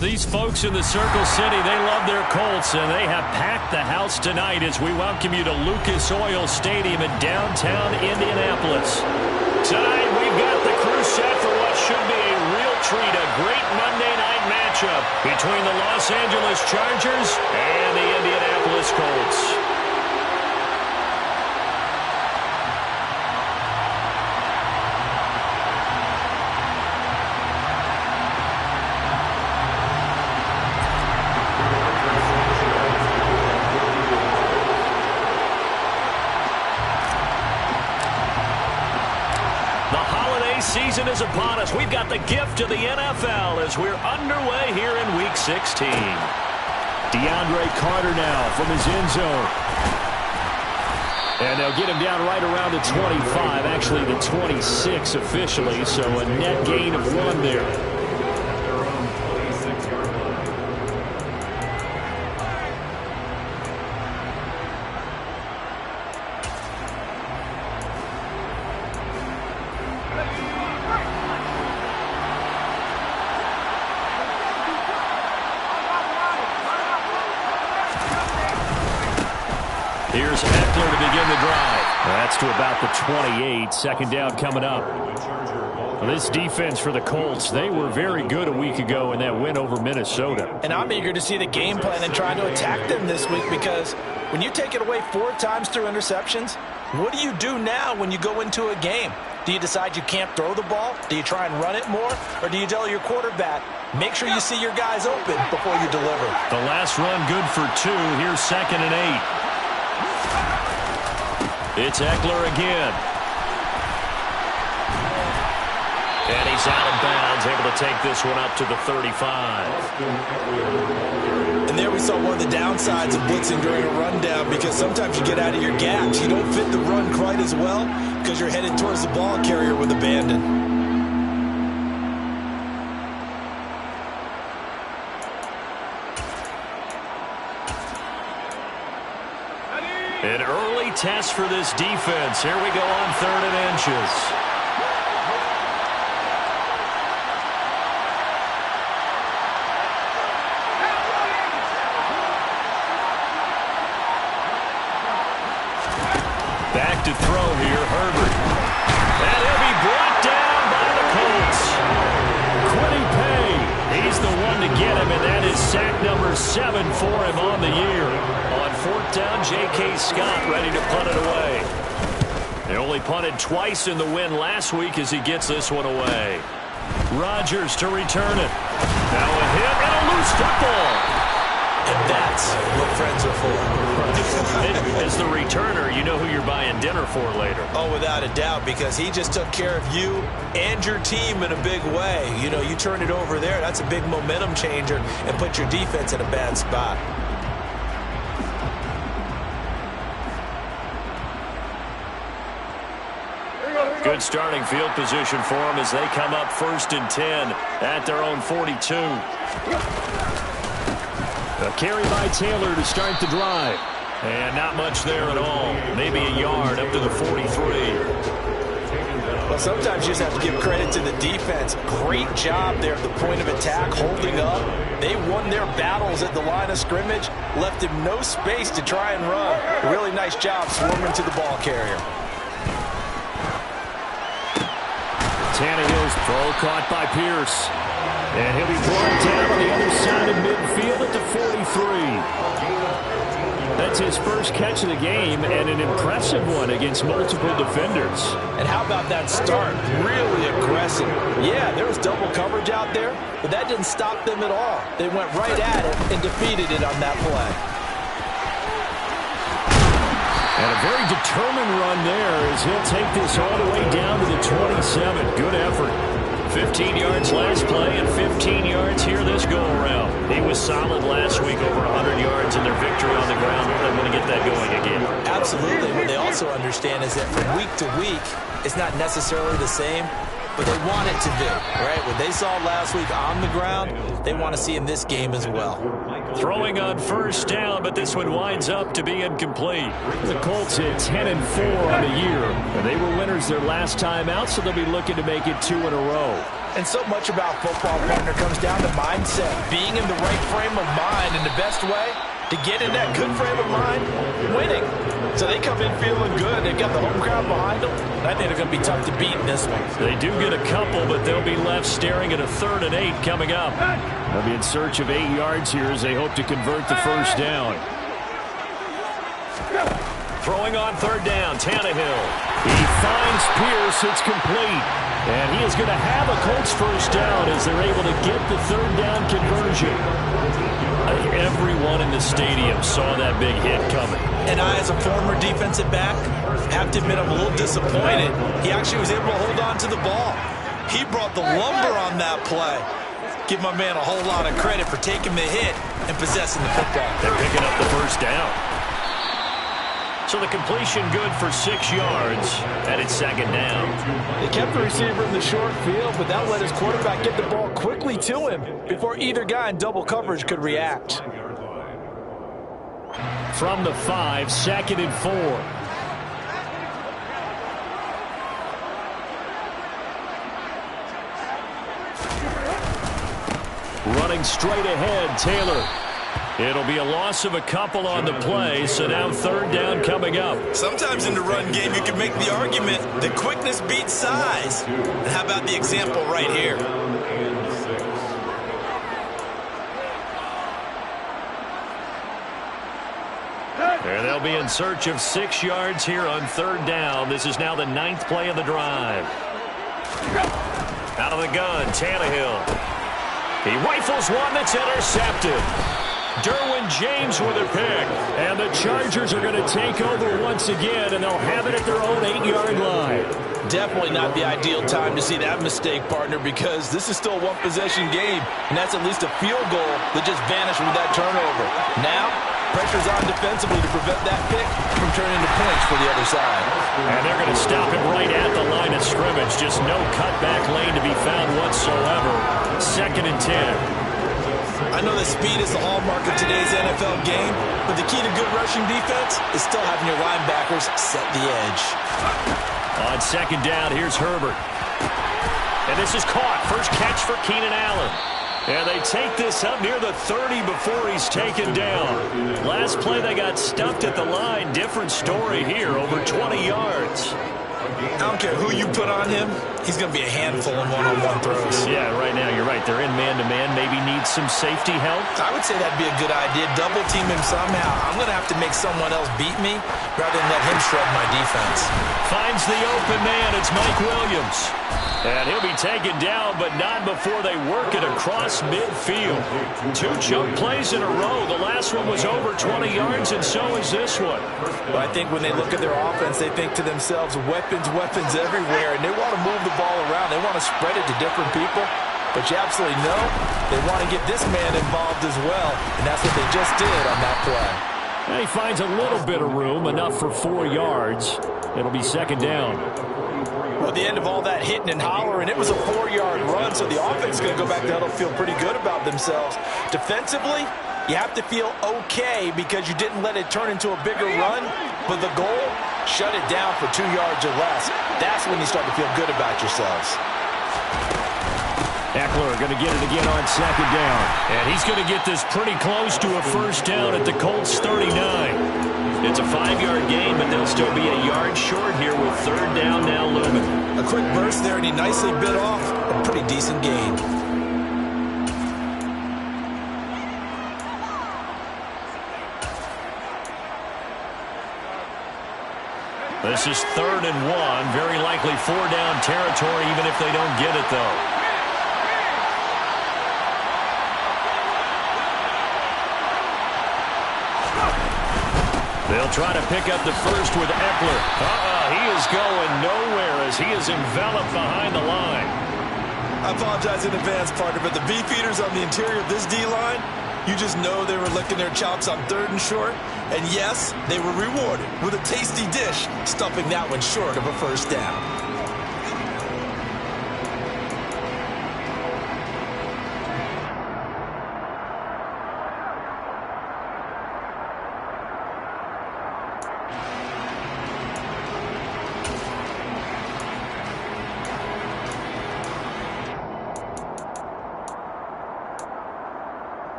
These folks in the Circle City, they love their Colts, and they have packed the house tonight as we welcome you to Lucas Oil Stadium in downtown Indianapolis. Tonight, we've got the crew set for what should be a real treat, a great Monday night matchup between the Los Angeles Chargers and the Indianapolis Colts. Season is upon us. We've got the gift of the NFL as we're underway here in Week 16. DeAndre Carter now from his end zone. And they'll get him down right around the 25, actually the 26 officially, so a net gain of 1 there. Here's Eckler to begin the drive. That's to about the 28. Second down coming up. Well, this defense for the Colts, they were very good a week ago in that win over Minnesota. And I'm eager to see the game plan and try to attack them this week, because when you take it away 4 times through interceptions, what do you do now when you go into a game? Do you decide you can't throw the ball? Do you try and run it more? Or do you tell your quarterback, make sure you see your guys open before you deliver? The last run good for 2. Here's 2nd and 8. It's Eckler again. And he's out of bounds, able to take this one up to the 35. And there we saw one of the downsides of blitzing during a rundown, because sometimes you get out of your gaps. You don't fit the run quite as well because you're headed towards the ball carrier with abandon. An early test for this defense. Here we go on 3rd and inches. Back to throw here, Herbert. And he'll be brought down by the Colts. Quiddy Pay, he's the one to get him, and that is sack number 7 for him on the year. On 4th down, J.K. Scott ready to punt it away. They only punted twice in the win last week as he gets this one away. Rodgers to return it. Now a hit and a loose football. And that's what friends are for. As the returner, you know who you're buying dinner for later. Oh, without a doubt, because he just took care of you and your team in a big way. You know, you turn it over there, that's a big momentum changer, and put your defense in a bad spot. Good starting field position for them as they come up 1st and 10 at their own 42. A carry by Taylor to start the drive. And not much there at all. Maybe a yard up to the 43. Well, sometimes you just have to give credit to the defense. Great job there at the point of attack, holding up. They won their battles at the line of scrimmage, left him no space to try and run. Really nice job swarming to the ball carrier. Tannehill's throw caught by Pierce. And he'll be brought down on the other side of midfield at the 43. That's his first catch of the game, and an impressive one against multiple defenders. And how about that start? Really aggressive. Yeah, there was double coverage out there, but that didn't stop them at all. They went right at it and defeated it on that play. And a very determined run there as he'll take this all the way down to the 27. Good effort. 15 yards last play and 15 yards here this go-around. He was solid last week, over 100 yards in their victory on the ground. They're going to get that going again. Absolutely. What they also understand is that from week to week, it's not necessarily the same, but they want it to be, right? What they saw last week on the ground, they want to see in this game as well. Throwing on first down, but this one winds up to be incomplete. The Colts hit 10-4 on the year. And they were winners their last time out, so they'll be looking to make it 2 in a row. And so much about football, partner, comes down to mindset. Being in the right frame of mind, and the best way to get in that good frame of mind, winning. So they come in feeling good. They've got the home crowd behind them. And I think they're going to be tough to beat in this one. They do get a couple, but they'll be left staring at a 3rd and 8 coming up. They'll be in search of 8 yards here as they hope to convert the first down. Throwing on 3rd down, Tannehill. He finds Pierce. It's complete. And he is going to have a Colts first down as they're able to get the 3rd down conversion. Everyone in the stadium saw that big hit coming. And I, as a former defensive back, have to admit I'm a little disappointed. He actually was able to hold on to the ball. He brought the lumber on that play. Give my man a whole lot of credit for taking the hit and possessing the football. They're picking up the first down. So the completion good for 6 yards, and it's 2nd down. They kept the receiver in the short field, but that let his quarterback get the ball quickly to him before either guy in double coverage could react. From the 5, 2nd and 4. Running straight ahead, Taylor. It'll be a loss of a couple on the play, so now 3rd down coming up. Sometimes in the run game, you can make the argument that quickness beats size. And how about the example right here? And they'll be in search of 6 yards here on 3rd down. This is now the 9th play of the drive. Out of the gun, Tannehill. He rifles one that's intercepted. Derwin James with a pick. And the Chargers are going to take over once again, and they'll have it at their own 8-yard line. Definitely not the ideal time to see that mistake, partner, because this is still a one-possession game, and that's at least a field goal that just vanished with that turnover. Now, pressure's on defensively to prevent that pick from turning into points for the other side. And they're going to stop him right at the line of scrimmage. Just no cutback lane to be found whatsoever. 2nd and 10. I know that speed is the hallmark of today's NFL game, but the key to good rushing defense is still having your linebackers set the edge. On 2nd down, here's Herbert. And this is caught. First catch for Keenan Allen. And they take this up near the 30 before he's taken down. Last play, they got stuffed at the line. Different story here, over 20 yards. I don't care who you put on him, he's going to be a handful in one-on-one throws. Yeah, right now you're right. They're in man-to-man. Maybe needs some safety help. I would say that'd be a good idea. Double team him somehow. I'm going to have to make someone else beat me rather than let him shred my defense. Finds the open man. It's Mike Williams. And he'll be taken down, but not before they work it across midfield. 2 chunk plays in a row. The last one was over 20 yards, and so is this one. But I think when they look at their offense, they think to themselves, weapons everywhere, and they want to move the ball around. They want to spread it to different people. But you absolutely know they want to get this man involved as well, and that's what they just did on that play. And he finds a little bit of room, enough for 4 yards. It'll be 2nd down. Well, at the end of all that hitting and hollering, it was a 4-yard run, so the offense is going to go back there and feel pretty good about themselves. Defensively, you have to feel okay because you didn't let it turn into a bigger run, but the goal, shut it down for 2 yards or less. That's when you start to feel good about yourselves. Eckler going to get it again on 2nd down. And he's going to get this pretty close to a first down at the Colts 39. It's a 5-yard gain, but they'll still be a yard short here with 3rd down now looming. A quick burst there, and he nicely bit off a pretty decent gain. This is 3rd and 1. Very likely 4-down territory, even if they don't get it, though. They'll try to pick up the first with Eckler. He is going nowhere as he is enveloped behind the line. I apologize in advance, partner, but the beefeaters on the interior of this D-line, you just know they were licking their chops on 3rd and short. And yes, they were rewarded with a tasty dish, stuffing that one short of a first down.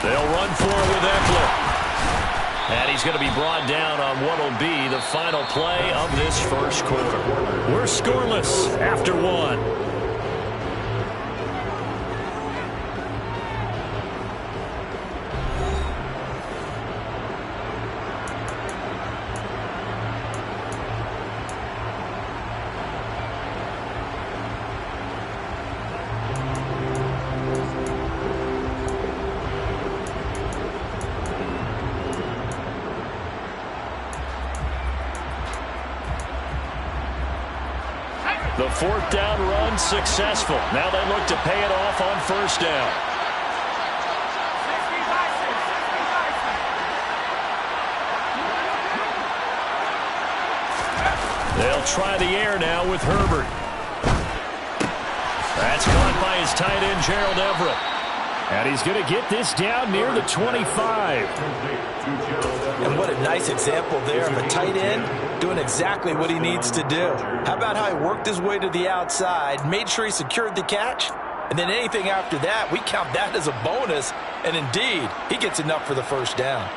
They'll run for it with Eckler. And he's going to be brought down on what will be the final play of this first quarter. We're scoreless after one. The fourth down run successful. Now they look to pay it off on first down. They'll try the air now with Herbert. That's caught by his tight end, Gerald Everett. And he's going to get this down near the 25. And what a nice example there of a tight end doing exactly what he needs to do. How about how he worked his way to the outside, made sure he secured the catch, and then anything after that, we count that as a bonus. And indeed, he gets enough for the first down.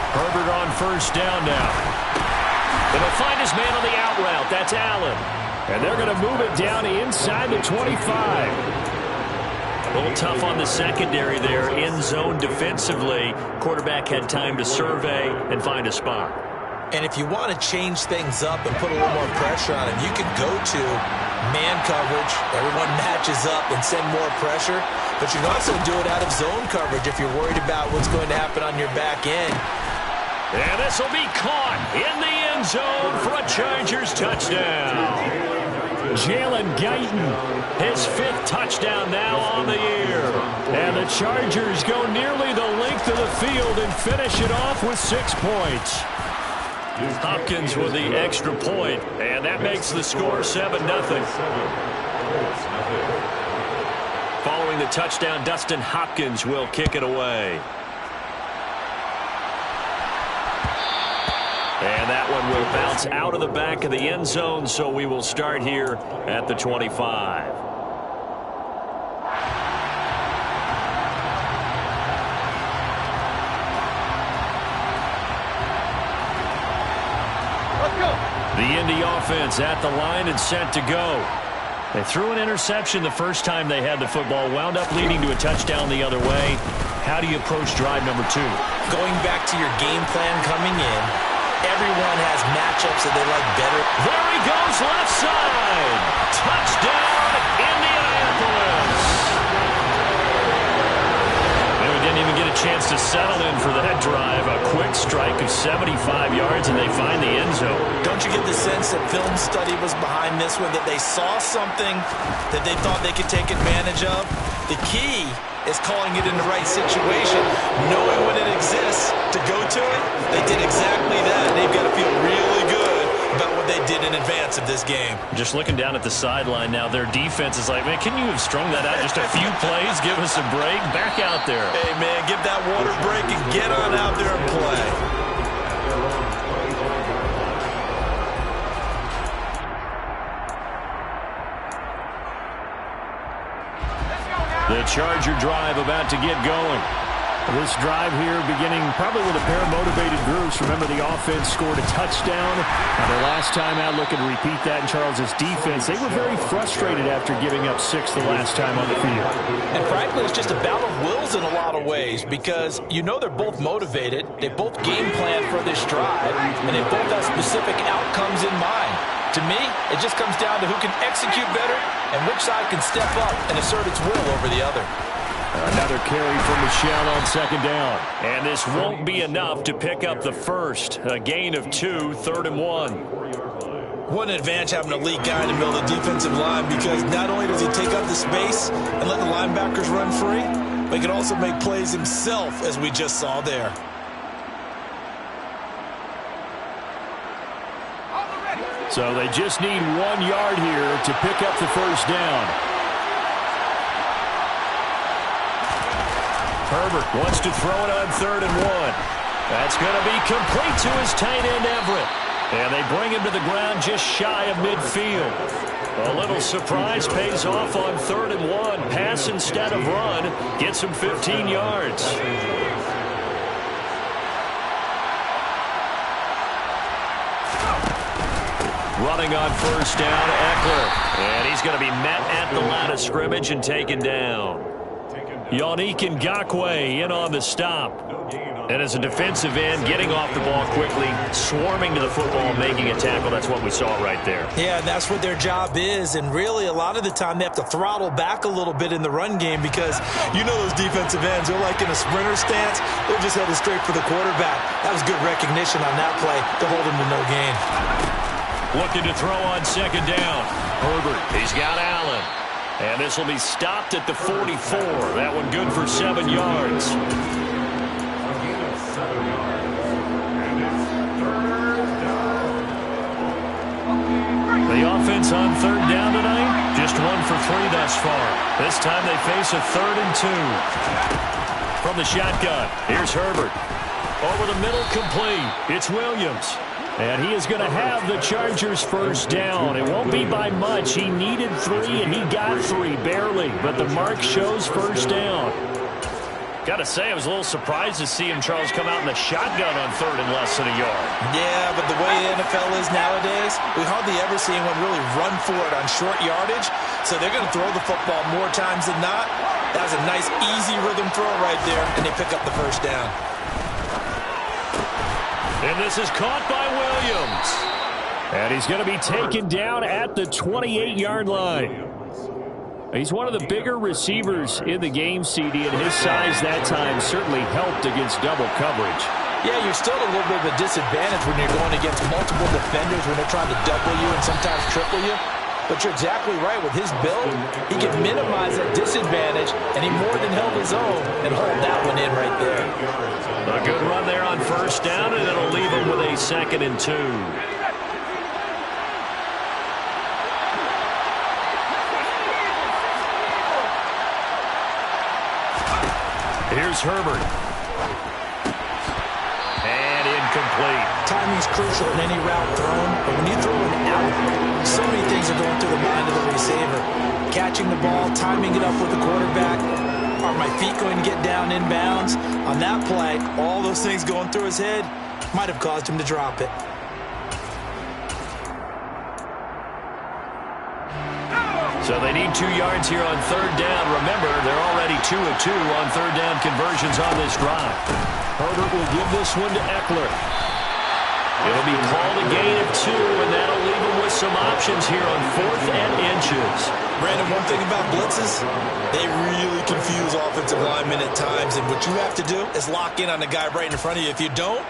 Herbert on first down now. And he'll find his man on the out route. That's Allen. And they're going to move it down inside the 25. A little tough on the secondary there. In zone defensively. Quarterback had time to survey and find a spot. And if you want to change things up and put a little more pressure on him, you can go to man coverage. Everyone matches up and send more pressure. But you can also do it out of zone coverage if you're worried about what's going to happen on your back end. And this will be caught in the end zone for a Chargers touchdown. Jalen Guyton, his 5th touchdown now on the year. And the Chargers go nearly the length of the field and finish it off with 6 points. Hopkins with the extra point, and that makes the score 7-0. Following the touchdown, Dustin Hopkins will kick it away. And that one will bounce out of the back of the end zone, so we will start here at the 25. The Indy offense at the line and set to go. They threw an interception the first time they had the football, wound up leading to a touchdown the other way. How do you approach drive number 2? Going back to your game plan coming in, everyone has matchups that they like better. There he goes, left side. Touchdown, Indianapolis. And we didn't even get a chance to settle in for that drive. A quick strike of 75 yards, and they find the end zone. Don't you get the sense that film study was behind this one, that they saw something that they thought they could take advantage of? The key is calling it in the right situation, knowing when it exists to go to it. They did exactly that. They've got to feel really good about what they did in advance of this game. Just looking down at the sideline now, their defense is like, man, can you have strung that out just a few plays? Give us a break. Back out there. Hey, man, give that water break and get on out there and play. The Charger drive about to get going. This drive here beginning probably with a pair of motivated groups. Remember, the offense scored a touchdown. Their last time out, looking to repeat that in Charles's defense. They were very frustrated after giving up 6 the last time on the field. And frankly, it's just a battle of wills in a lot of ways, because you know they're both motivated. They both game plan for this drive, and they both have specific outcomes in mind. To me, it just comes down to who can execute better and which side can step up and assert its will over the other. Another carry from Michelle on second down. And this won't be enough to pick up the first. A gain of 2, 3rd and 1. What an advantage having an elite guy in the middle of the defensive line, because not only does he take up the space and let the linebackers run free, but he can also make plays himself, as we just saw there. So they just need 1 yard here to pick up the first down. Herbert wants to throw it on 3rd and 1. That's going to be complete to his tight end, Everett. And they bring him to the ground just shy of midfield. A little surprise pays off on 3rd and 1. Pass instead of run. Gets him 15 yards. Running on 1st down, Eckler. And he's going to be met at the line of scrimmage and taken down. Yannick Ngakoue in on the stop. And as a defensive end, getting off the ball quickly, swarming to the football, making a tackle. That's what we saw right there. Yeah, and that's what their job is. And really, a lot of the time, they have to throttle back a little bit in the run game because you know those defensive ends, they're like in a sprinter stance. They're just headed straight for the quarterback. That was good recognition on that play to hold him to no gain. Looking to throw on 2nd down. Herbert, he's got Allen. And this will be stopped at the 44. That one good for 7 yards. The offense on 3rd down tonight, just 1 for 3 thus far. This time they face a 3rd and 2. From the shotgun, here's Herbert. Over the middle, complete. It's Williams. And he is going to have the Chargers' 1st down. It won't be by much. He needed 3, and he got 3, barely. But the mark shows 1st down. Got to say, I was a little surprised to see him, Charles, come out in the shotgun on 3rd and less than a yard. Yeah, but the way the NFL is nowadays, we hardly ever see anyone really run for it on short yardage. So they're going to throw the football more times than not. That was a nice, easy rhythm throw right there, and they pick up the 1st down. And this is caught by Williams. And he's going to be taken down at the 28-yard line. He's one of the bigger receivers in the game, CD, and his size that time certainly helped against double coverage. Yeah, you're still at a little bit of a disadvantage when you're going against multiple defenders when they're trying to double you and sometimes triple you. But you're exactly right. With his build, he can minimize that disadvantage, and he more than held his own and hold that one in right there. A good run there on 1st down, and it'll leave him with a 2nd and 2. Here's Herbert. And incomplete. Timing's crucial in any route thrown, but when you throw an out, so many things are going through the mind of the receiver. Catching the ball, timing it up with the quarterback. Are my feet going to get down inbounds? On that play, all those things going through his head might have caused him to drop it. So they need 2 yards here on 3rd down. Remember, they're already 2 of 2 on 3rd down conversions on this drive. Herbert will give this one to Eckler. It'll be called a gain of 2, and that'll leave him with some options here on 4th and inches. Brandon, one thing about blitzes, they really confuse offensive linemen at times, and what you have to do is lock in on the guy right in front of you. If you don't,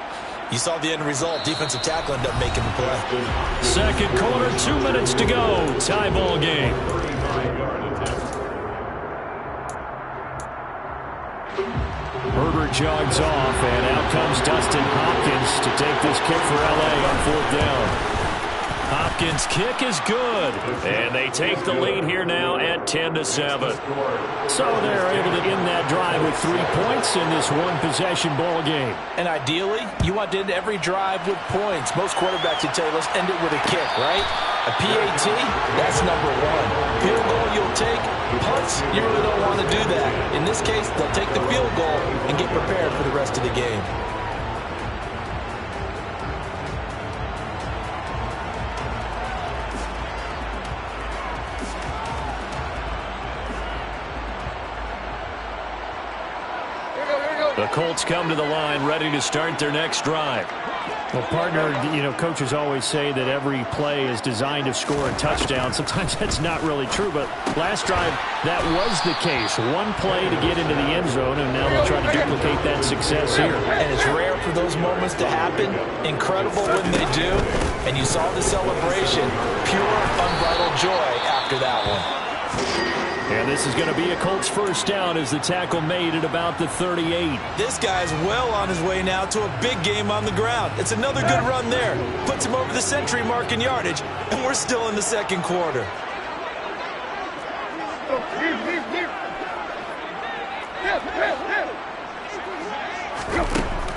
you saw the end result. Defensive tackle ended up making the play. 2nd quarter, 2 minutes to go. Tie ball game. Herbert jogs off, and out comes Dustin Hopkins to take this kick for L.A. on 4th down. Hopkins' kick is good, and they take the lead here now at 10-7. So they're able to end that drive with 3 points in this one-possession ball game. And ideally, you want to end every drive with points. Most quarterbacks would tell you, let's end it with a kick, right? A PAT, that's number 1. Field goal you'll take. Punts, you really don't want to do that. In this case, they'll take the field goal and get prepared for the rest of the game. The Colts come to the line ready to start their next drive. Well, partner, coaches always say that every play is designed to score a touchdown. Sometimes that's not really true, but last drive, that was the case. One play to get into the end zone, and now they'll try to duplicate that success here. And it's rare for those moments to happen. Incredible when they do. And you saw the celebration. Pure, unbridled joy after that one. And this is going to be a Colts 1st down as the tackle made at about the 38. This guy's well on his way now to a big game on the ground. It's another good run there. Puts him over the century mark in yardage, and we're still in the 2nd quarter.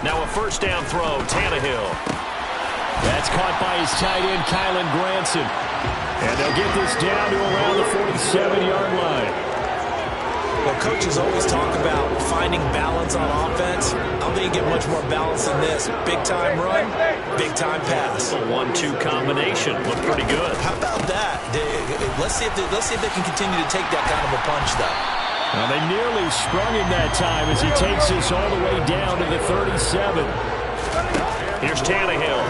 Now a first down throw, Tannehill. That's caught by his tight end, Kylen Granson. And they'll get this down to around the 47-yard line. Well, coaches always talk about finding balance on offense. I don't think you get much more balance than this. Big-time run, big-time pass. A 1-2 combination. Looked pretty good. How about that? Let's see if they can continue to take that kind of a punch, though. Well, they nearly sprung him that time as he takes this all the way down to the 37. Here's Tannehill.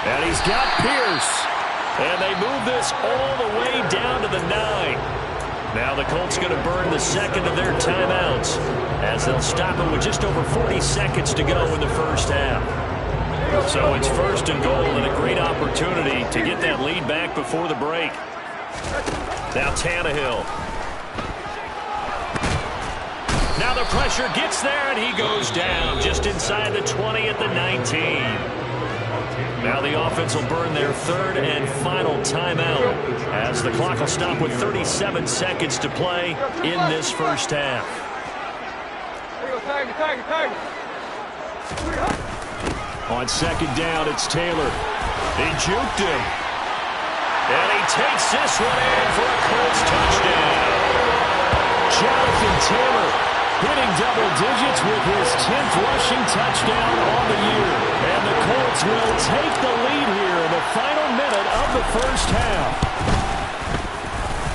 And he's got Pierce. And they move this all the way down to the 9. Now the Colts going to burn the second of their timeouts as they'll stop it with just over 40 seconds to go in the first half. So it's first and goal and a great opportunity to get that lead back before the break. Now Tannehill. Now the pressure gets there, and he goes down just inside the 20 at the 19. Now the offense will burn their third and final timeout as the clock will stop with 37 seconds to play in this first half. On second down, it's Taylor. He juked him. And he takes this one in for a Colts touchdown. Jonathan Taylor hitting double digits with his 10th rushing touchdown on the year. And the Colts will take the lead here in the final minute of the first half.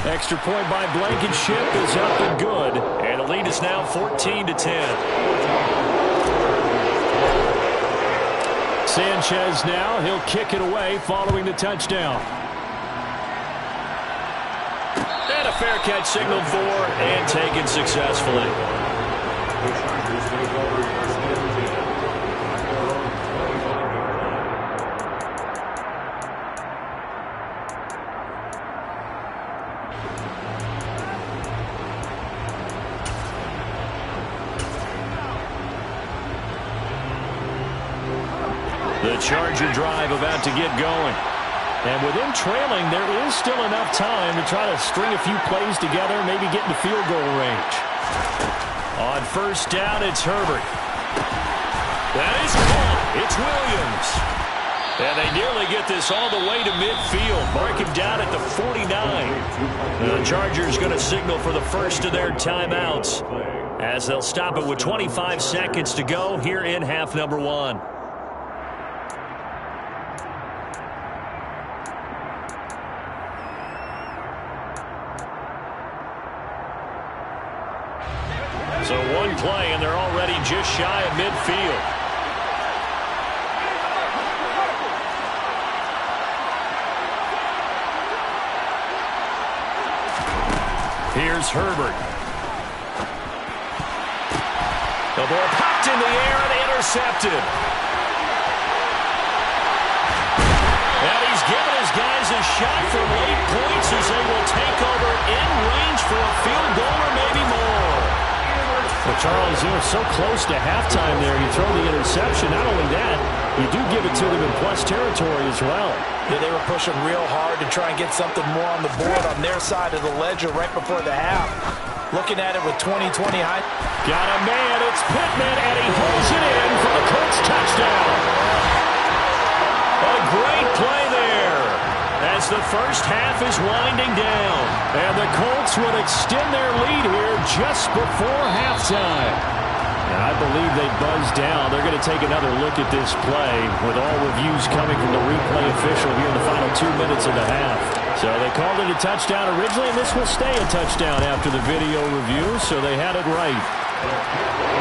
Extra point by Blankenship is up and good. And the lead is now 14-10. Sanchez now, he'll kick it away following the touchdown. And a fair catch signaled for and taken successfully. The Charger drive about to get going. And with them trailing, there is still enough time to try to string a few plays together, maybe get into field goal range. On first down, it's Herbert. That is caught. It's Williams. And they nearly get this all the way to midfield. Mark him down at the 49. The Chargers going to signal for the first of their timeouts as they'll stop it with 25 seconds to go here in half number 1. So one play, and they're already just shy of midfield. Here's Herbert. The ball popped in the air and intercepted. And he's given his guys a shot for late points as they will take over in range for a field goal or maybe more. Well, Charles, you were so close to halftime there. You throw the interception. Not only that, you do give it to them in plus territory as well. Yeah, they were pushing real hard to try and get something more on the board on their side of the ledger right before the half. Looking at it with 20-20 high. Got a man. It's Pittman, and he holds it in for the Colts touchdown. A great play there as the first half is winding down. And the Colts will extend their lead here just before halftime. And I believe they buzzed down. They're going to take another look at this play with all reviews coming from the replay official here in the final 2 minutes of the half. So they called it a touchdown originally, and this will stay a touchdown after the video review, so they had it right.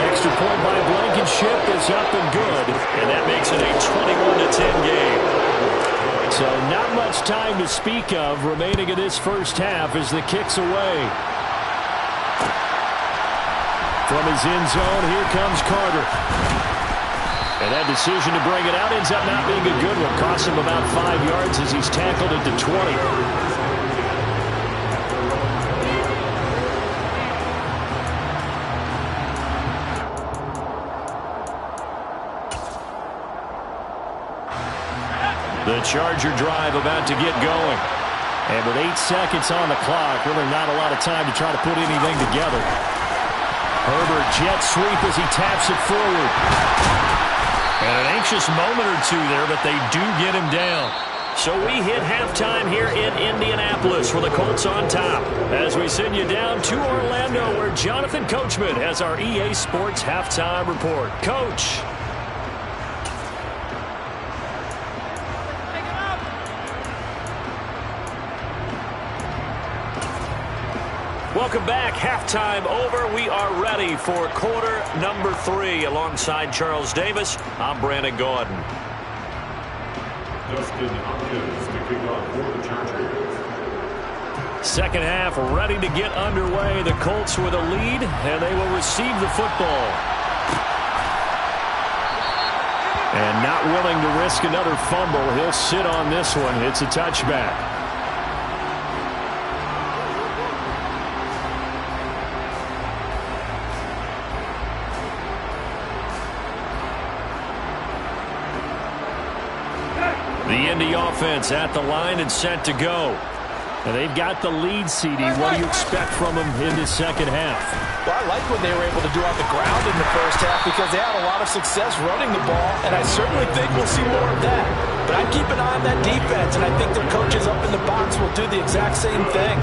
Extra point by Blankenship is up and good. And that makes it a 21-10 game. So not much time to speak of remaining in this first half as the kick's away. From his end zone, here comes Carter. And that decision to bring it out ends up not being a good one. Costs him about 5 yards as he's tackled at the 20. The Charger drive about to get going. And with 8 seconds on the clock, really not a lot of time to try to put anything together. Herbert jet sweep as he taps it forward. And an anxious moment or two there, but they do get him down. So we hit halftime here in Indianapolis for the Colts on top. As we send you down to Orlando, where Jonathan Coachman has our EA Sports halftime report. Coach. Welcome back. Halftime over. We are ready for quarter number 3. Alongside Charles Davis, I'm Brandon Gordon. Dustin Hopkins to kick off for the Chargers. Second half ready to get underway. The Colts with a lead, and they will receive the football. And not willing to risk another fumble. He'll sit on this one. It's a touchback. The Indy offense at the line and set to go. And they've got the lead, CD. What do you expect from them in this second half? Well, I like what they were able to do on the ground in the first half because they had a lot of success running the ball, and I certainly think we'll see more of that. But I'd keep an eye on that defense, and I think their coaches up in the box will do the exact same thing.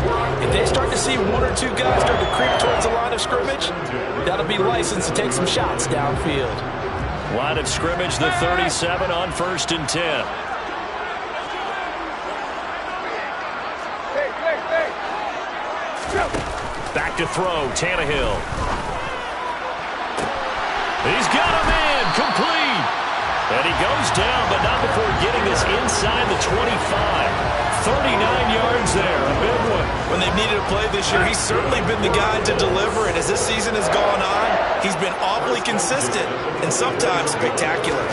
If they start to see one or two guys start to creep towards the line of scrimmage, that'll be licensed to take some shots downfield. Line of scrimmage, the 37 on 1st and 10. Back to throw, Tannehill. He's got a man, complete. And he goes down, but not before getting this inside the 25. 39 yards there, a big one. When they've needed a play this year, he's certainly been the guy to deliver, and as this season has gone on, he's been awfully consistent and sometimes spectacular.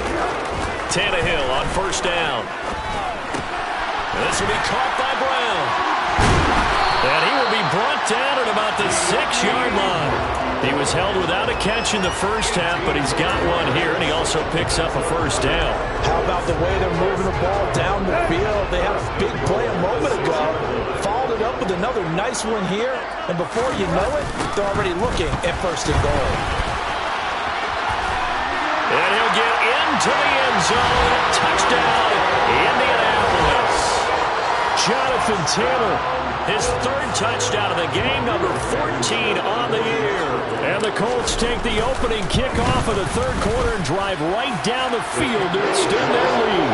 Tannehill on 1st down. And this will be caught by Brown. And he will be brought down at about the 6-yard line. He was held without a catch in the first half, but he's got one here, and he also picks up a 1st down. How about the way they're moving the ball down the field? They had a big play a moment ago, followed it up with another nice one here, and before you know it, they're already looking at 1st and goal. And he'll get into the end zone. Touchdown, Indianapolis. Jonathan Taylor. His 3rd touchdown of the game, number 14 on the year. And the Colts take the opening kickoff of the 3rd quarter and drive right down the field to extend their lead.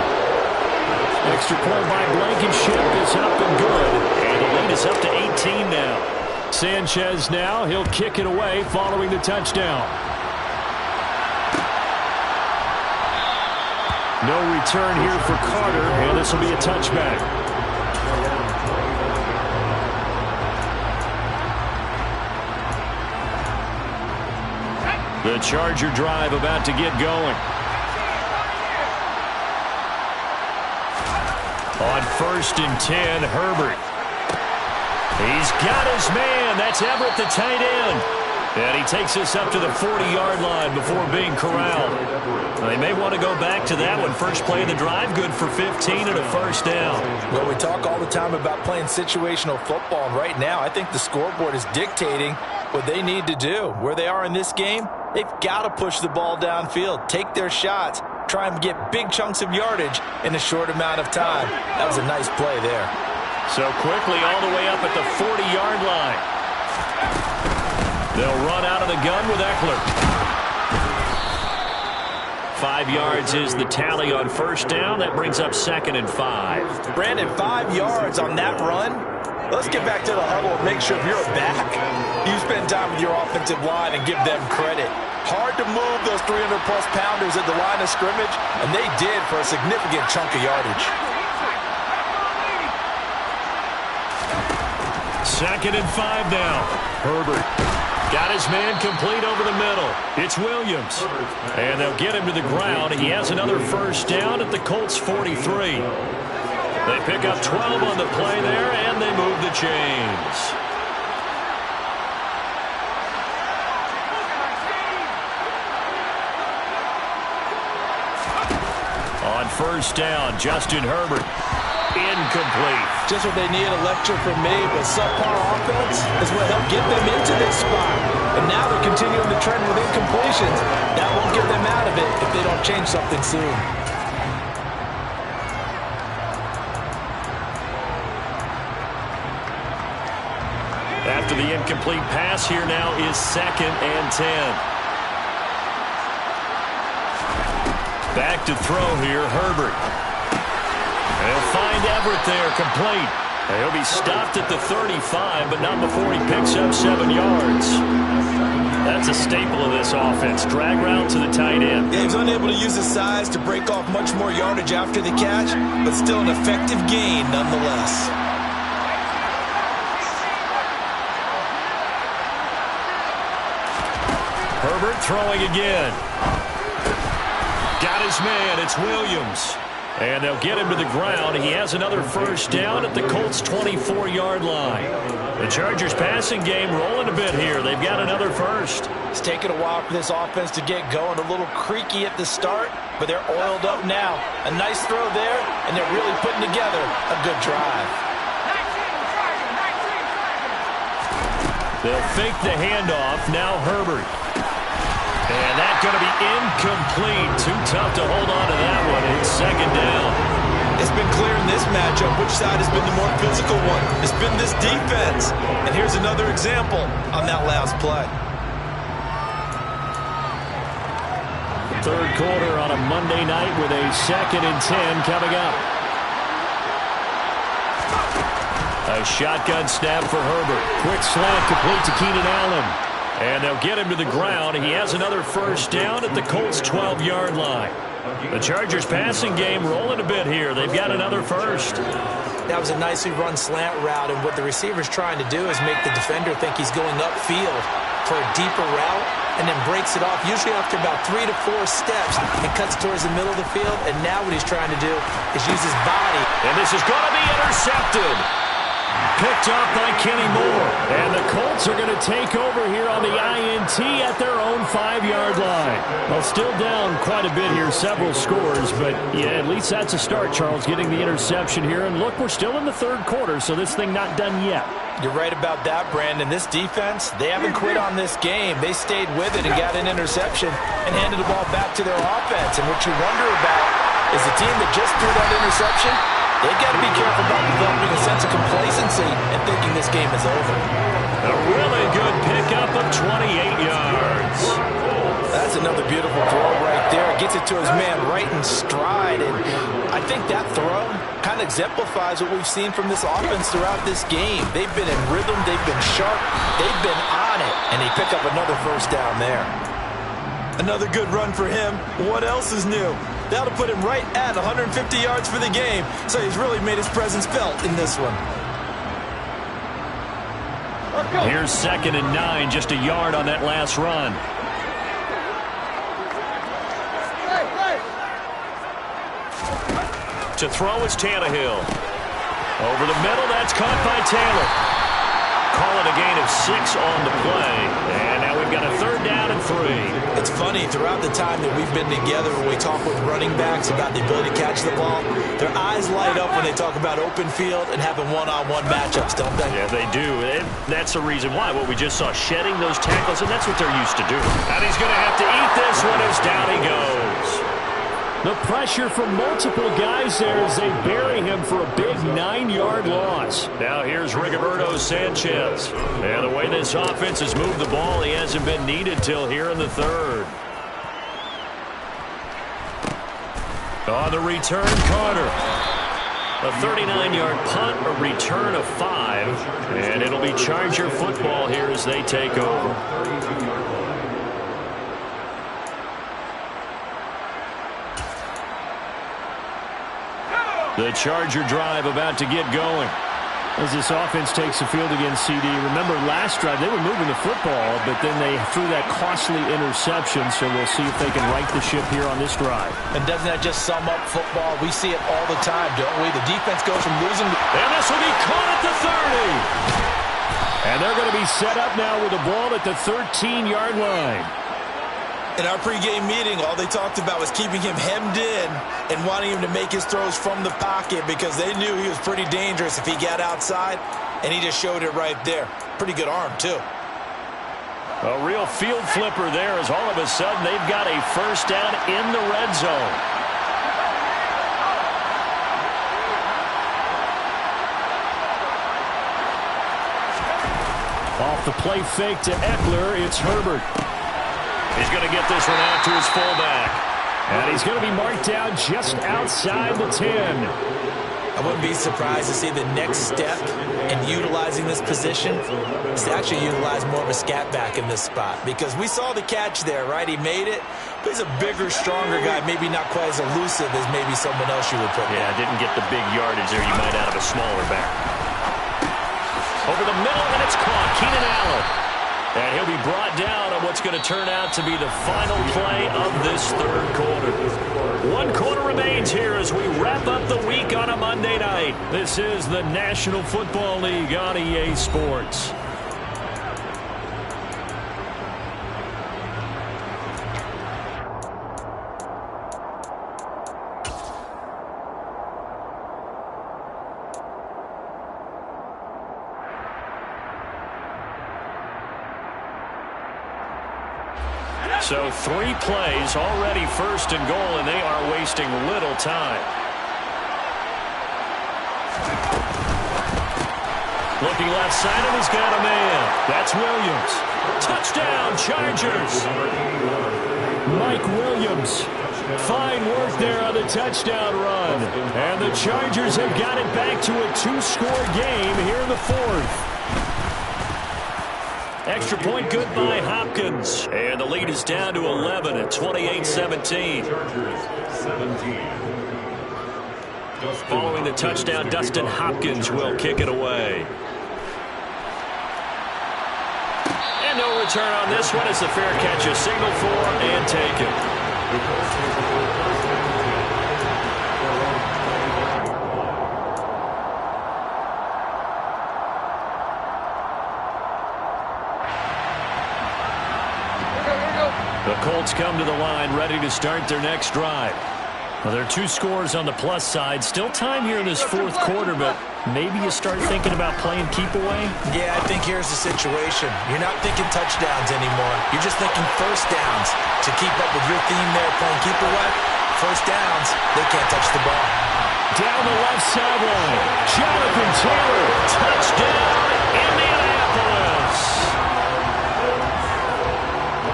Extra point by Blankenship is up and good. And the lead is up to 18 now. Sanchez now, he'll kick it away following the touchdown. No return here for Carter, and this will be a touchback. The Charger drive about to get going. On 1st and 10, Herbert. He's got his man. That's Everett, the tight end. And he takes us up to the 40-yard line before being corralled. Now, they may want to go back to that one. First play of the drive, good for 15 and a 1st down. Well, we talk all the time about playing situational football, and right now I think the scoreboard is dictating what they need to do. Where they are in this game, they've got to push the ball downfield, take their shots, try and get big chunks of yardage in a short amount of time. That was a nice play there. So quickly all the way up at the 40-yard line. They'll run out of the gun with Eckler. 5 yards is the tally on 1st down. That brings up 2nd and 5. Brandon, 5 yards on that run. Let's get back to the huddle and make sure if you're back, you spend time with your offensive line and give them credit. Hard to move those 300-plus pounders at the line of scrimmage, and they did for a significant chunk of yardage. 2nd and 5 now. Herbert got his man complete over the middle. It's Williams. And they'll get him to the ground. He has another 1st down at the Colts 43. They pick up 12 on the play there, and they move the chains. On 1st down, Justin Herbert. incomplete. Just what they need, a lecture from me, but subpar offense is what helped get them into this spot. And now they're continuing the trend with incompletions. That won't get them out of it if they don't change something soon. After the incomplete pass, here now is 2nd and 10. Back to throw here, Herbert. They'll find Everett there, complete. He'll be stopped at the 35, but not before he picks up 7 yards. That's a staple of this offense. Drag route to the tight end. Yeah, he was unable to use his size to break off much more yardage after the catch, but still an effective gain nonetheless. Herbert throwing again. Got his man. It's Williams. And they'll get him to the ground. He has another first down at the Colts' 24-yard line. The Chargers passing game rolling a bit here. They've got another first. It's taken a while for this offense to get going. A little creaky at the start, but they're oiled up now. A nice throw there, and they're really putting together a good drive. They'll fake the handoff. Now Herbert. And that's going to be incomplete. Too tough to hold on to that one. It's 2nd down. It's been clear in this matchup which side has been the more physical one. It's been this defense. And here's another example on that last play. Third quarter on a Monday night with a 2nd and 10 coming up. A shotgun snap for Herbert. Quick slant complete to Keenan Allen. And they'll get him to the ground. He has another first down at the Colts' 12-yard line. The Chargers passing game rolling a bit here. They've got another first. That was a nicely run slant route, and what the receiver's trying to do is make the defender think he's going upfield for a deeper route, and then breaks it off, usually after about 3 to 4 steps, and cuts towards the middle of the field. And now what he's trying to do is use his body. And this is going to be intercepted. Picked up by Kenny Moore. And the Colts are going to take over here on the INT at their own 5-yard line. Well, still down quite a bit here, several scores, but yeah, at least that's a start, Charles, getting the interception here. And look, we're still in the third quarter, so this thing not done yet. You're right about that, Brandon. This defense, they haven't quit on this game. They stayed with it and got an interception and handed the ball back to their offense. And what you wonder about is the team that just threw that interception, they've got to be careful about developing a sense of complacency and thinking this game is over. A really good pickup of 28 yards. That's another beautiful throw right there. Gets it to his man right in stride. And I think that throw kind of exemplifies what we've seen from this offense throughout this game. They've been in rhythm. They've been sharp. They've been on it. And they pick up another first down there. Another good run for him. What else is new? That'll put him right at 150 yards for the game. So he's really made his presence felt in this one. Here's 2nd and 9, just a yard on that last run. To throw is Tannehill. Over the middle, that's caught by Taylor. Call it a gain of 6 on the play. And now we've got a 3rd down and 3. It's funny, throughout the time that we've been together, when we talk with running backs about the ability to catch the ball, their eyes light up when they talk about open field and having one-on-one matchups, don't they? Yeah, they do. And that's the reason why. What we just saw, shedding those tackles, and that's what they're used to doing. And he's going to have to eat this one as down he goes. The pressure from multiple guys there as they bury him for a big 9-yard loss. Now here's Rigoberto Sanchez. And the way this offense has moved the ball, he hasn't been needed till here in the 3rd. On the return, Carter. A 39-yard punt, a return of 5. And it'll be Charger football here as they take over. The Charger drive about to get going. As this offense takes the field against CD, remember last drive they were moving the football, but then they threw that costly interception, so we'll see if they can right the ship here on this drive. And doesn't that just sum up football? We see it all the time, don't we? The defense goes from losing. And this will be caught at the 30. And they're going to be set up now with the ball at the 13-yard line. In our pregame meeting, all they talked about was keeping him hemmed in and wanting him to make his throws from the pocket because they knew he was pretty dangerous if he got outside, and he just showed it right there. Pretty good arm, too. A real field flipper there as all of a sudden they've got a first down in the red zone. Off the play fake to Eckler, it's Herbert. He's going to get this one out to his fullback. And he's going to be marked down just outside the 10. I wouldn't be surprised to see the next step in utilizing this position is to actually utilize more of a scat back in this spot. Because we saw the catch there, right? He made it. But he's a bigger, stronger guy, maybe not quite as elusive as maybe someone else you would put there. Yeah, didn't get the big yardage there you might out of a smaller back. Over the middle, and it's caught. Keenan Allen. And he'll be brought down on what's going to turn out to be the final play of this third quarter. 1 quarter remains here as we wrap up the week on a Monday night. This is the National Football League on EA Sports. So 3 plays, already first and goal, and they are wasting little time. Looking left side, and he's got a man. That's Williams. Touchdown, Chargers. Mike Williams. Fine work there on the touchdown run. And the Chargers have got it back to a 2-score game here in the 4th. Extra point good by Hopkins. And the lead is down to 11 at 28-17. Following the touchdown, Dustin Hopkins will kick it away. And no return on this one as the fair catch is signaled for and taken. The Colts come to the line, ready to start their next drive. Well, there are 2 scores on the plus side. Still time here in this 4th quarter, but maybe you start thinking about playing keep away? Yeah, I think here's the situation. You're not thinking touchdowns anymore. You're just thinking first downs. To keep up with your theme there, playing keep away, first downs, they can't touch the ball. Down the left sideline, Jonathan Taylor, touchdown, Indianapolis.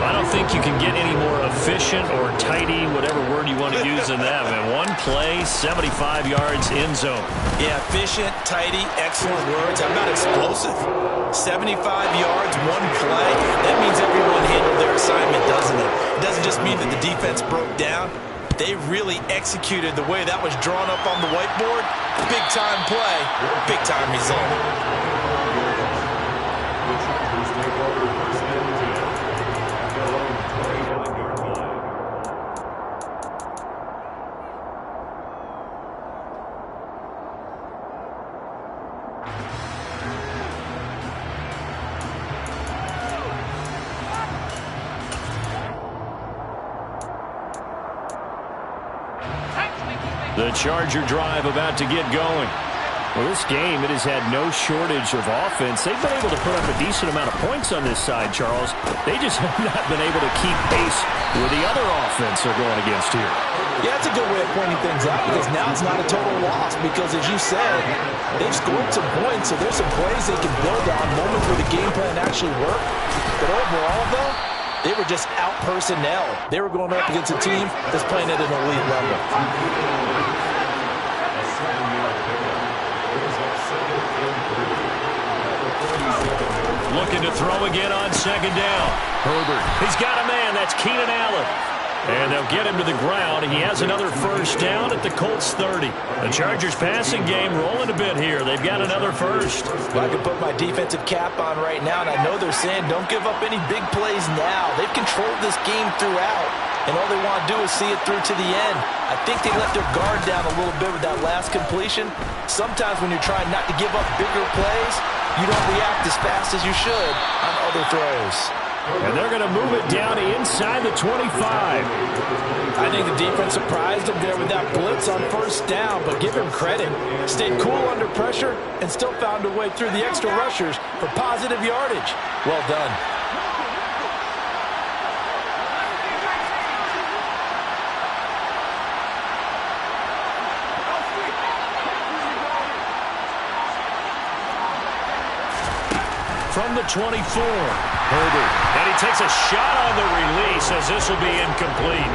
I don't think you can get any more efficient or tidy, whatever word you want to use in that, man. 1 play, 75 yards, end zone. Yeah, efficient, tidy, excellent words. How about explosive? 75 yards, 1 play. That means everyone handled their assignment, doesn't it? It doesn't just mean that the defense broke down. They really executed the way that was drawn up on the whiteboard. Big-time play, big-time result. The Charger drive about to get going. Well, this game, it has had no shortage of offense. They've been able to put up a decent amount of points on this side, Charles. They just have not been able to keep pace with the other offense they're going against here. Yeah, that's a good way of pointing things out because now it's not a total loss because, as you said, they've scored some points, so there's some plays they can build on, moments where the game plan actually worked. But overall, though, they were just out personnel. They were going up against a team that's playing at an elite level. Looking to throw again on second down. Herbert. He's got a man. That's Keenan Allen. And they'll get him to the ground. He has another first down at the Colts 30. The Chargers passing game rolling a bit here. They've got another first. Well, I can put my defensive cap on right now, and I know they're saying don't give up any big plays now. They've controlled this game throughout, and all they want to do is see it through to the end. I think they let their guard down a little bit with that last completion. Sometimes when you're trying not to give up bigger plays, you don't react as fast as you should on other throws. And they're going to move it down inside the 25. I think the defense surprised him there with that blitz on first down, but give him credit. Stayed cool under pressure and still found a way through the extra rushers for positive yardage. Well done. From the 24, Herbert. And he takes a shot on the release as this will be incomplete.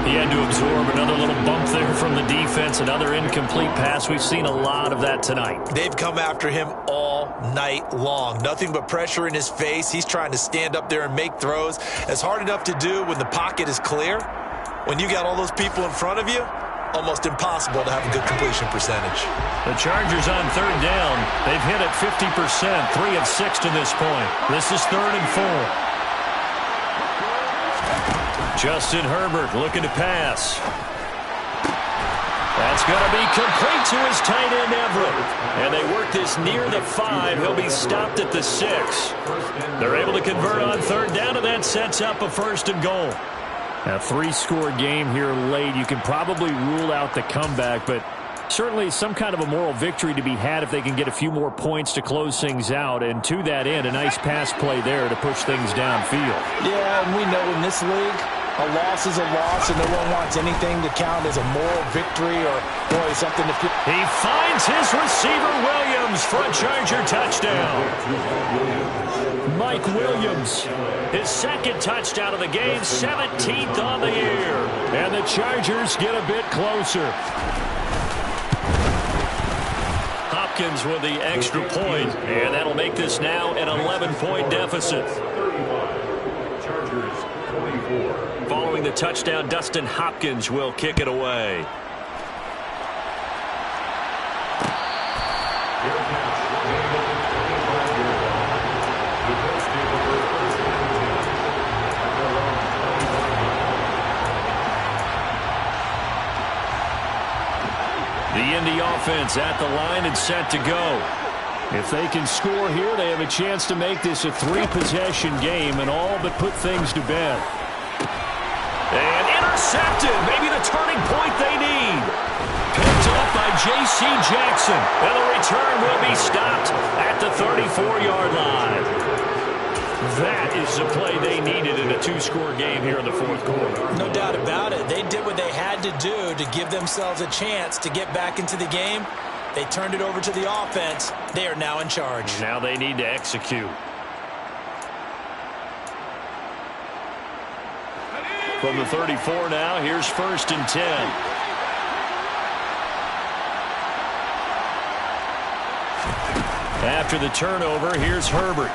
He had to absorb another little bump there from the defense, another incomplete pass. We've seen a lot of that tonight. They've come after him all night long. Nothing but pressure in his face. He's trying to stand up there and make throws. It's hard enough to do when the pocket is clear. When you got all those people in front of you, almost impossible to have a good completion percentage. The Chargers on third down. They've hit it 50%, 3 of 6 to this point. This is 3rd and 4. Justin Herbert looking to pass. That's going to be complete to his tight end Everett. And they work this near the 5. He'll be stopped at the 6. They're able to convert on third down, and that sets up a 1st and goal. A 3-score game here late. You can probably rule out the comeback, but certainly some kind of a moral victory to be had if they can get a few more points to close things out. And to that end, a nice pass play there to push things downfield. Yeah, and we know in this league, a loss is a loss, and no one wants anything to count as a moral victory or, boy, something to feel. He finds his receiver, Williams, for a Charger touchdown. Mike Williams, his 2nd touchdown of the game, 17th on the year. And the Chargers get a bit closer. Hopkins with the extra point, and that'll make this now an 11-point deficit. Chargers 24. Following the touchdown, Dustin Hopkins will kick it away. The Indy offense at the line and set to go. If they can score here, they have a chance to make this a 3-possession game and all but put things to bed. And intercepted. Maybe the turning point they need. Picked up by J.C. Jackson. And the return will be stopped at the 34-yard line. That is the play they needed in a 2-score game here in the 4th quarter. No doubt about it. They did what they had to do to give themselves a chance to get back into the game. They turned it over to the offense. They are now in charge. Now they need to execute. From the 34 now, here's 1st and 10. After the turnover, here's Herbert.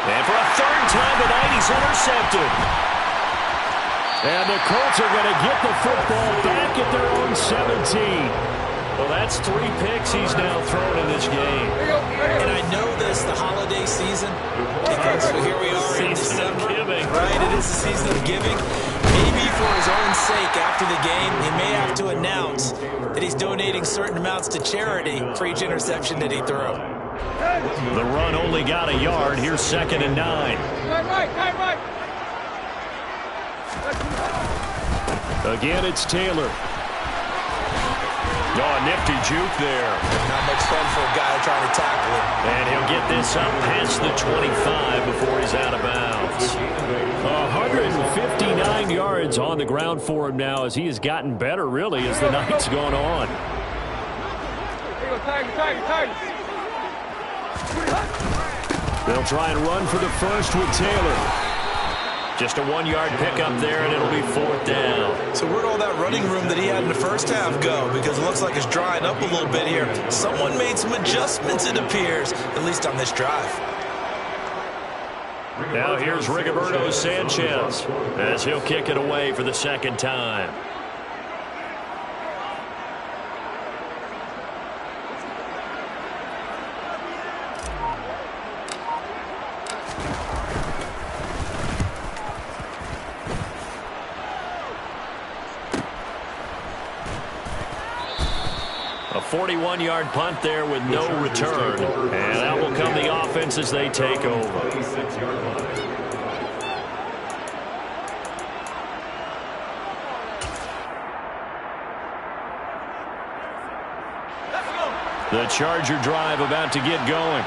And for a 3rd time tonight, he's intercepted. And the Colts are going to get the football back at their own 17. Well, that's 3 picks he's now thrown in this game. And I know this, the holiday season, because here we are in December. Giving. Right, it is the season of giving. Maybe for his own sake after the game, he may have to announce that he's donating certain amounts to charity for each interception that he threw. The run only got a yard. Here's 2nd and 9. Again, it's Taylor. Oh, nifty juke there. Not much fun for a guy trying to tackle him. And he'll get this up past the 25 before he's out of bounds. 159 yards on the ground for him now as he has gotten better, really, as the night's gone on. They'll try and run for the 1st with Taylor. Just a 1-yard pickup there, and it'll be 4th down. So where'd all that running room that he had in the first half go? Because it looks like it's drying up a little bit here. Someone made some adjustments, it appears, at least on this drive. Now here's Rigoberto Sanchez as he'll kick it away for the 2nd time. 41-yard punt there with no return. And out will come the offense as they take over. The Charger drive about to get going.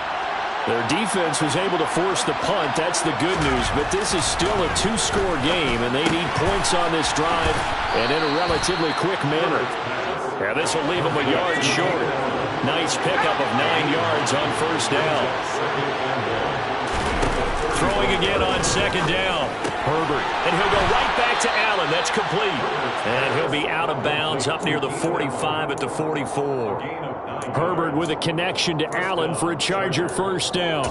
Their defense was able to force the punt. That's the good news. But this is still a two-score game, and they need points on this drive and in a relatively quick manner. Yeah, this will leave them a yard short. Nice pickup of 9 yards on first down. Throwing again on second down. Herbert. And he'll go right back to Allen. That's complete. And he'll be out of bounds up near the 45 at the 44. Herbert with a connection to Allen for a Charger first down.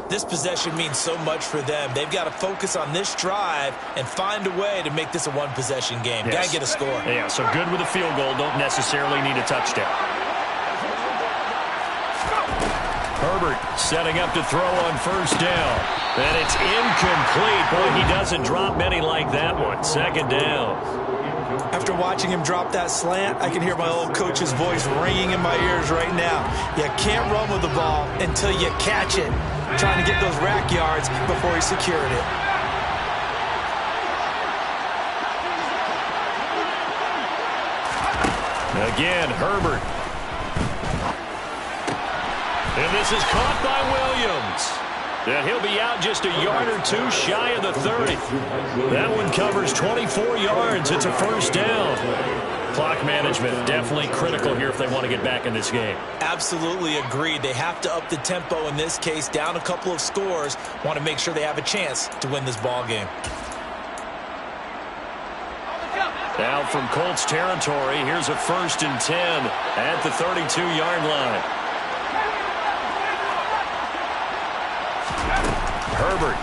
This possession means so much for them. They've got to focus on this drive and find a way to make this a one-possession game. Yes. Got to get a score. Yeah, so good with a field goal. Don't necessarily need a touchdown. Herbert setting up to throw on first down. And it's incomplete. Boy, he doesn't drop many like that one. Second down. After watching him drop that slant, I can hear my old coach's voice ringing in my ears right now. You can't run with the ball until you catch it. Trying to get those rack yards before he secured it. Again, Herbert. And this is caught by Williams. And he'll be out just a yard or two shy of the 30. That one covers 24 yards. It's a first down. Clock management definitely critical here if they want to get back in this game. Absolutely agreed. They have to up the tempo in this case, down a couple of scores. Want to make sure they have a chance to win this ball game. Now from Colts territory, here's a 1st and 10 at the 32-yard line. Herbert.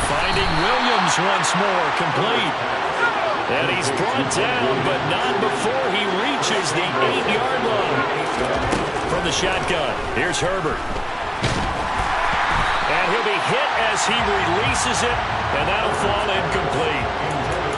Finding Williams once more, complete. And he's brought down, but not before he reaches the 8-yard line. From the shotgun, here's Herbert. And he'll be hit as he releases it, and that'll fall incomplete.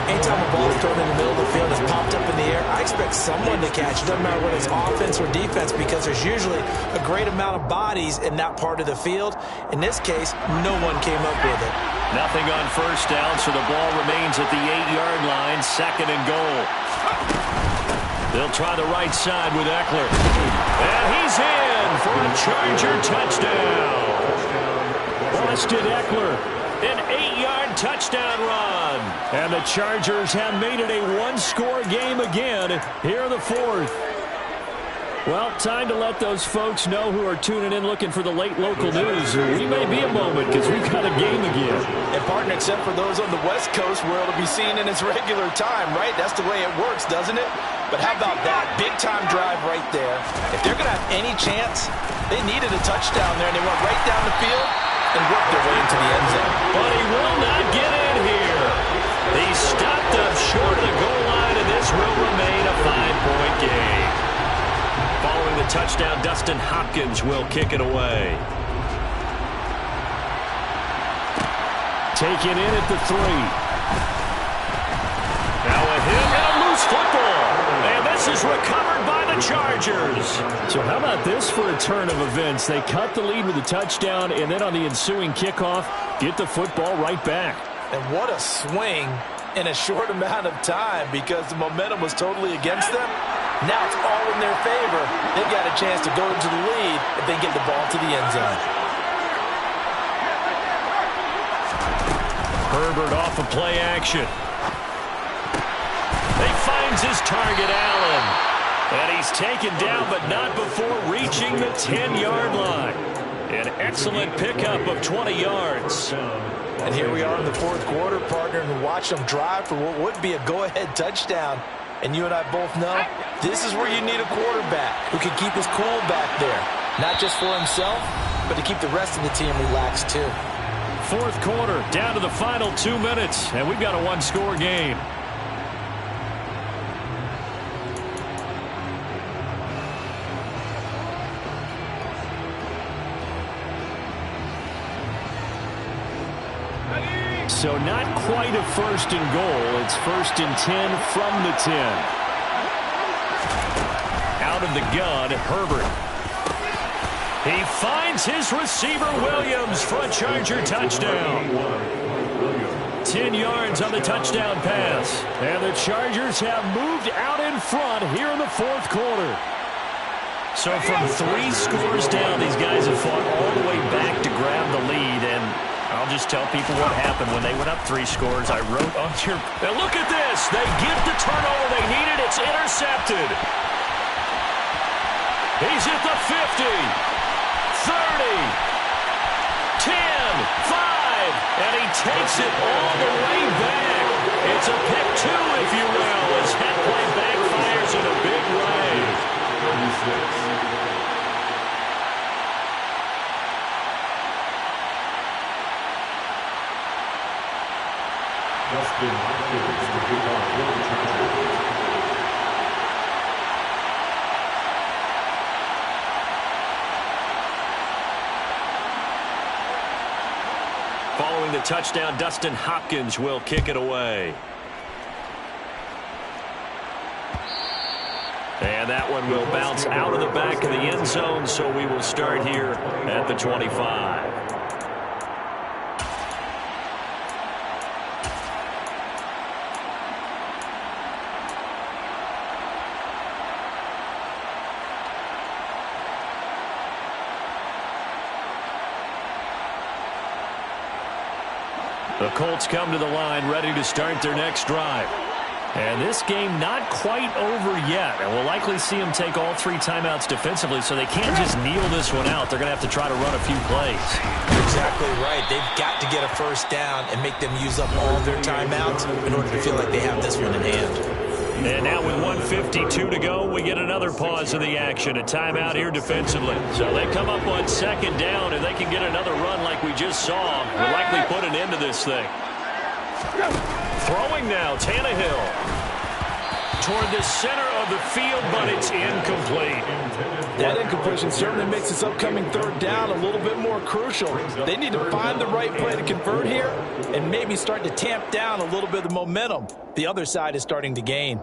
Anytime a ball is thrown in the middle of the field, it's popped up in the air, I expect someone to catch. It doesn't matter whether it's offense or defense, because there's usually a great amount of bodies in that part of the field. In this case, no one came up with it. Nothing on first down, so the ball remains at the 8-yard line, 2nd and goal. They'll try the right side with Eckler. And he's in for a Charger touchdown. Austin Eckler, an 8-yard touchdown run. And the Chargers have made it a one-score game again here in the 4th. Well, time to let those folks know who are tuning in looking for the late local news. We may be a moment because we've got a game again. And, partner, except for those on the West Coast where it'll be seen in its regular time, right? That's the way it works, doesn't it? But how about that? Big-time drive right there. If they're going to have any chance, they needed a touchdown there, and they went right down the field and worked their way into the end zone. But he will not get in here. He's stopped up short of the goal line, and this will remain a 5-point game. Following the touchdown, Dustin Hopkins will kick it away. Taken in at the 3. Now a hit and a loose football. And this is recovered by the Chargers. So how about this for a turn of events? They cut the lead with a touchdown, and then on the ensuing kickoff, get the football right back. And what a swing in a short amount of time, because the momentum was totally against them. Now it's all in their favor. They've got a chance to go into the lead if they get the ball to the end zone. Herbert off of play action. He finds his target, Allen. And he's taken down, but not before reaching the 10-yard line. An excellent pickup of 20 yards. And here we are in the 4th quarter, partner, and watch them drive for what would be a go-ahead touchdown. And you and I both know this is where you need a quarterback who can keep his cool back there. Not just for himself, but to keep the rest of the team relaxed too. 4th quarter, down to the final 2 minutes, and we've got a one-score game. So not quite a 1st and goal. It's 1st and 10 from the 10. Out of the gun, Herbert. He finds his receiver, Williams, for a Charger touchdown. 10 yards on the touchdown pass. And the Chargers have moved out in front here in the fourth quarter. So from 3 scores down, these guys have fought all the way back to grab the lead. And I'll just tell people what happened when they went up 3 scores. I wrote on your... Now look at this. They get the turnover they needed. It's intercepted. He's at the 50, 30, 10, 5, and he takes it all the way back. It's a pick 2, if you will, as that play backfires in a big way. 36. Justin Hopkins to kick off for the Chargers. Following the touchdown, Dustin Hopkins will kick it away. And that one will bounce out of the back of the end zone, so we will start here at the 25. The Colts come to the line ready to start their next drive. And this game not quite over yet. And we'll likely see them take all 3 timeouts defensively, so they can't just kneel this one out. They're going to have to try to run a few plays. Exactly right. They've got to get a first down and make them use up all their timeouts in order to feel like they have this one in hand. And now with 1:52 to go, we get another pause of the action. A timeout here defensively. So they come up on 2nd down, and they can get another run like we just saw. We'll likely put an end to this thing. Throwing now, Tannehill. Toward the center of the field, but it's incomplete. That incompletion certainly makes this upcoming 3rd down a little bit more crucial. They need to find the right play to convert here and maybe start to tamp down a little bit of the momentum the other side is starting to gain.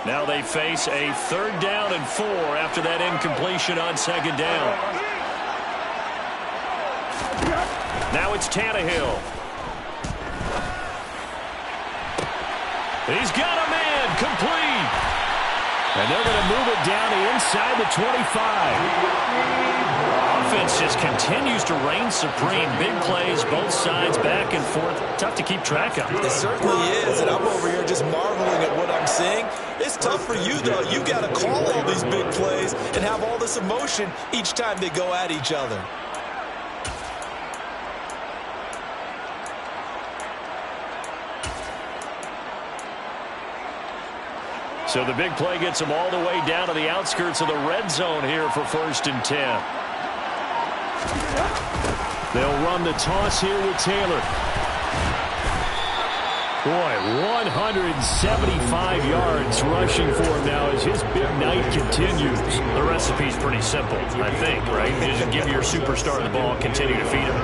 Now they face a 3rd down and 4 after that incompletion on 2nd down. Now it's Tannehill. He's got a man, complete. And they're going to move it down to inside the 25. Offense just continues to reign supreme. Big plays, both sides, back and forth. Tough to keep track of. It certainly is, and I'm over here just marveling at what I'm seeing. It's tough for you, though. You got to call all these big plays and have all this emotion each time they go at each other. So the big play gets them all the way down to the outskirts of the red zone here for 1st and 10. They'll run the toss here with Taylor. Boy, 175 yards rushing for him now as his big night continues. The recipe's pretty simple, I think, right? You just give your superstar the ball and continue to feed him.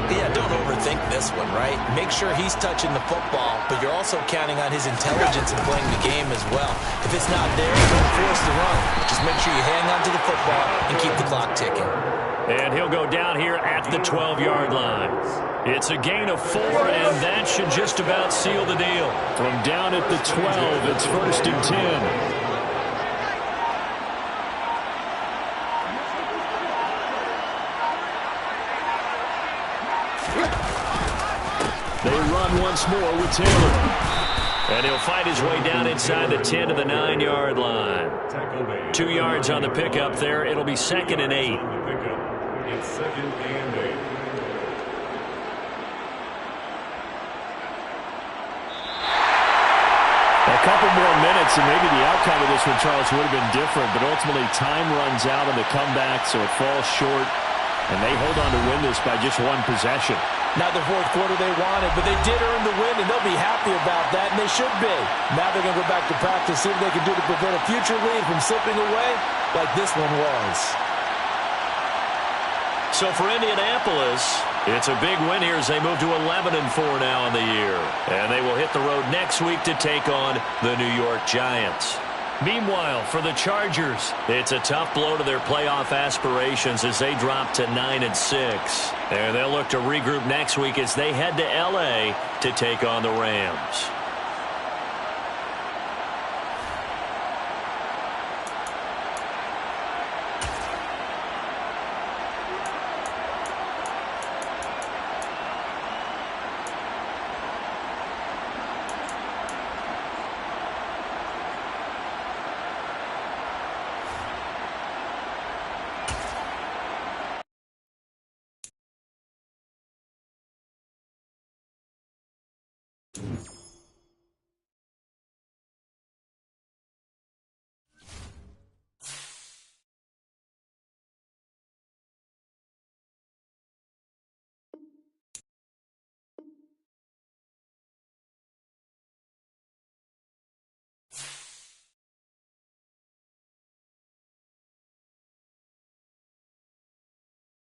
Yeah, don't overthink this one, right? Make sure he's touching the football, but you're also counting on his intelligence in playing the game as well. If it's not there, don't force the run. Just make sure you hang on to the football and keep the clock ticking. And he'll go down here at the 12-yard line. It's a gain of 4, and that should just about seal the deal. From down at the 12, it's 1st and 10. They run once more with Taylor. And he'll fight his way down inside the 10 to the 9-yard line. 2 yards on the pickup there. It'll be 2nd and 8. It's 2nd and 8. A couple more minutes, and maybe the outcome of this one, Charles, would have been different. But ultimately, time runs out on the comeback, so it falls short. And they hold on to win this by just 1 possession. Not the fourth quarter they wanted, but they did earn the win, and they'll be happy about that, and they should be. Now they're going to go back to practice, see what they can do to prevent a future lead from slipping away like this one was. So for Indianapolis, it's a big win here as they move to 11-4 now in the year. And they will hit the road next week to take on the New York Giants. Meanwhile, for the Chargers, it's a tough blow to their playoff aspirations as they drop to 9-6. And they'll look to regroup next week as they head to L.A. to take on the Rams.